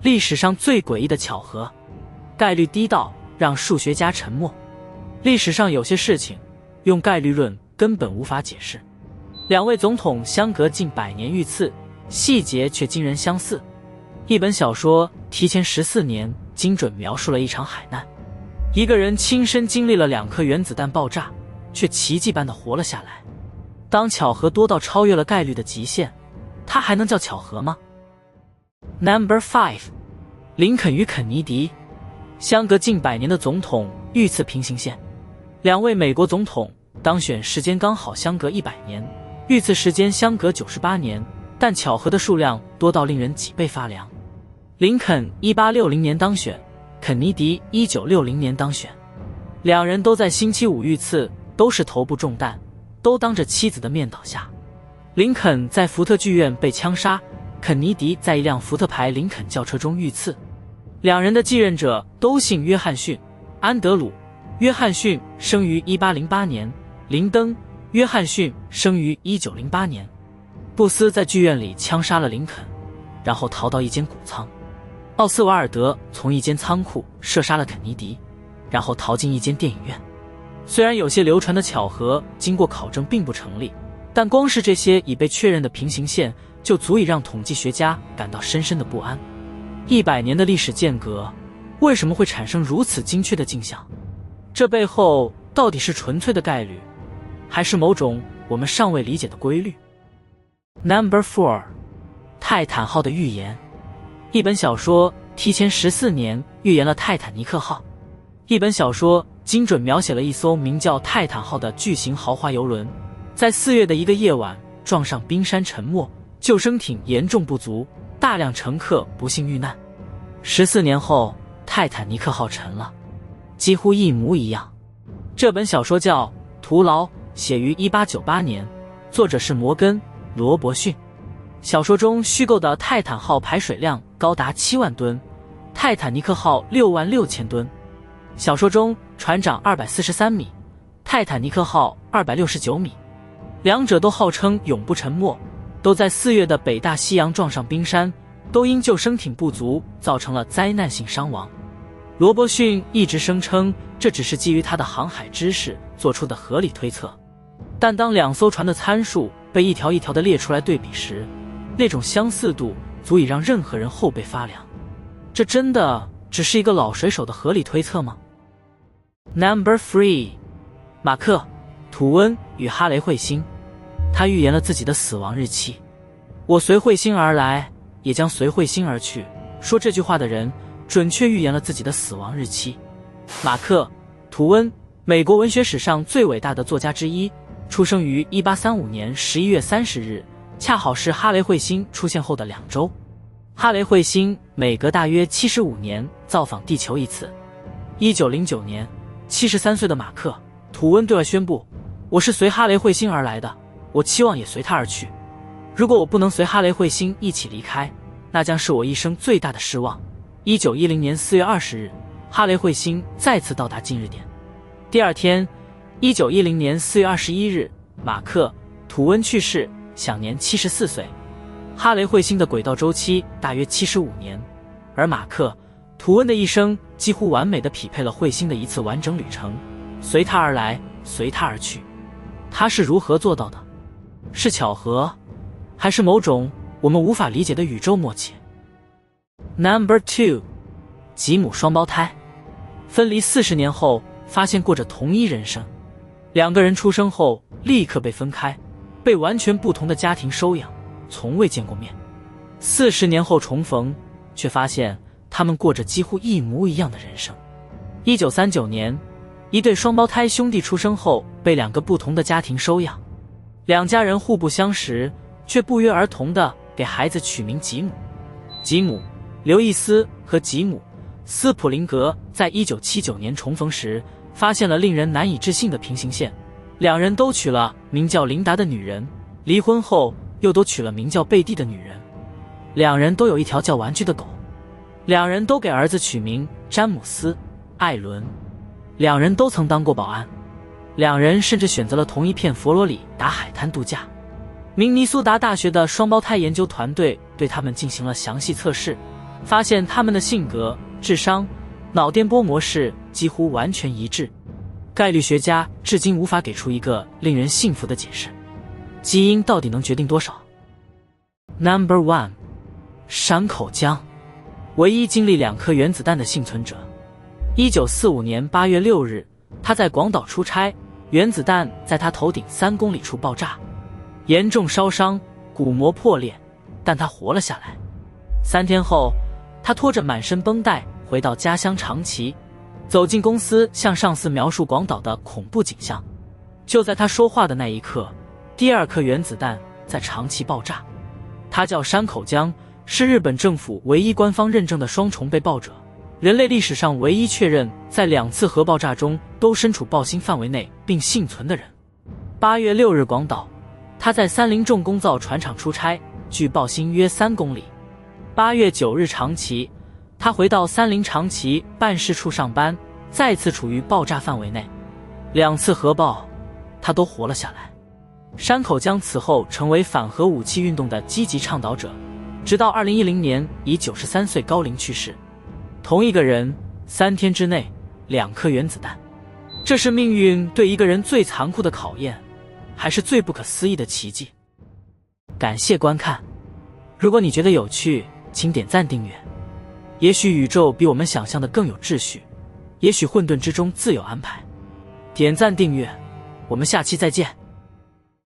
历史上最诡异的巧合，概率低到让数学家沉默。历史上有些事情用概率论根本无法解释。两位总统相隔近100年遇刺，细节却惊人相似。一本小说提前14年精准描述了一场海难，一个人亲身经历了2颗原子弹爆炸，却奇迹般的活了下来。当巧合多到超越了概率的极限，它还能叫巧合吗？ No.5 林肯与肯尼迪，相隔近100年的总统遇刺平行线。两位美国总统当选时间刚好相隔100年，遇刺时间相隔98年，但巧合的数量多到令人脊背发凉。林肯1860年当选，肯尼迪1960年当选，两人都在星期五遇刺，都是头部中弹，都当着妻子的面倒下。林肯在福特剧院被枪杀，肯尼迪在一辆福特牌林肯轿车中遇刺。两人的继任者都姓约翰逊，安德鲁·约翰逊生于1808年，林登·约翰逊生于1908年。布斯在剧院里枪杀了林肯，然后逃到一间谷仓。奥斯瓦尔德从一间仓库射杀了肯尼迪，然后逃进一间电影院。虽然有些流传的巧合经过考证并不成立，但光是这些已被确认的平行线就足以让统计学家感到深深的不安。100年的历史间隔，为什么会产生如此精确的镜像？这背后到底是纯粹的概率，还是某种我们尚未理解的规律？ No.4 泰坦号的预言。一本小说提前14年预言了泰坦尼克号。一本小说精准描写了一艘名叫泰坦号的巨型豪华邮轮，在4月的一个夜晚撞上冰山沉没，救生艇严重不足，大量乘客不幸遇难。14年后，泰坦尼克号沉了，几乎一模一样。这本小说叫《徒劳》，写于1898年，作者是摩根·罗伯逊。小说中虚构的泰坦号排水量高达7万吨，泰坦尼克号6万6千吨。小说中船长243米，泰坦尼克号269米，两者都号称永不沉没，都在4月的北大西洋撞上冰山，都因救生艇不足造成了灾难性伤亡。罗伯逊一直声称这只是基于他的航海知识做出的合理推测，但当2艘船的参数被一条一条的列出来对比时，那种相似度足以让任何人后背发凉。这真的只是一个老水手的合理推测吗？ No.3 马克·吐温与哈雷彗星。他预言了自己的死亡日期。我随彗星而来，也将随彗星而去。说这句话的人准确预言了自己的死亡日期。马克·吐温，美国文学史上最伟大的作家之一，出生于1835年11月30日，恰好是哈雷彗星出现后的2周。哈雷彗星每隔大约75年造访地球一次。1909年，73岁的马克·吐温对外宣布，我是随哈雷彗星而来的，我期望也随他而去。如果我不能随哈雷彗星一起离开，那将是我一生最大的失望。1910年4月20日，哈雷彗星再次到达近日点。第二天，1910年4月21日，马克·吐温去世，享年74岁。哈雷彗星的轨道周期大约75年，而马克·吐温的一生几乎完美地匹配了彗星的一次完整旅程，随他而来，随他而去。他是如何做到的？是巧合，还是某种我们无法理解的宇宙默契？ No.2 吉姆双胞胎。分离40年后发现过着同一人生，2个人出生后立刻被分开，被完全不同的家庭收养，从未见过面。40年后重逢，却发现他们过着几乎一模一样的人生。1939年，一对双胞胎兄弟出生后被2个不同的家庭收养，2家人互不相识，却不约而同地给孩子取名吉姆。吉姆·刘易斯和吉姆·斯普林格在1979年重逢时，发现了令人难以置信的平行线，2人都娶了名叫琳达的女人，离婚后又都娶了名叫贝蒂的女人。2人都有一条叫玩具的狗，2人都给儿子取名詹姆斯·艾伦，2人都曾当过保安，2人甚至选择了同一片佛罗里达海滩度假。明尼苏达大学的双胞胎研究团队对他们进行了详细测试，发现他们的性格、智商、脑电波模式几乎完全一致。概率学家至今无法给出一个令人信服的解释。基因到底能决定多少？ Number 1， 山口江，唯一经历2颗原子弹的幸存者。1945年8月6日，他在广岛出差，原子弹在他头顶3公里处爆炸，严重烧伤，骨膜破裂，但他活了下来。3天后，他拖着满身绷带回到家乡长崎，走进公司，向上司描述广岛的恐怖景象。就在他说话的那一刻，第2颗原子弹在长崎爆炸。他叫山口江，是日本政府唯一官方认证的双重被爆者，人类历史上唯一确认在2次核爆炸中都身处爆心范围内并幸存的人。8月6日广岛，他在三菱重工造船厂出差，距爆心约3公里。8月9日长崎，他回到三菱长崎办事处上班，再次处于爆炸范围内。2次核爆，他都活了下来。山口江此后成为反核武器运动的积极倡导者，直到2010年以93岁高龄去世。同一个人，3天之内2颗原子弹，这是命运对一个人最残酷的考验，还是最不可思议的奇迹？感谢观看，如果你觉得有趣，请点赞订阅。也许宇宙比我们想象的更有秩序，也许混沌之中自有安排。点赞订阅，我们下期再见。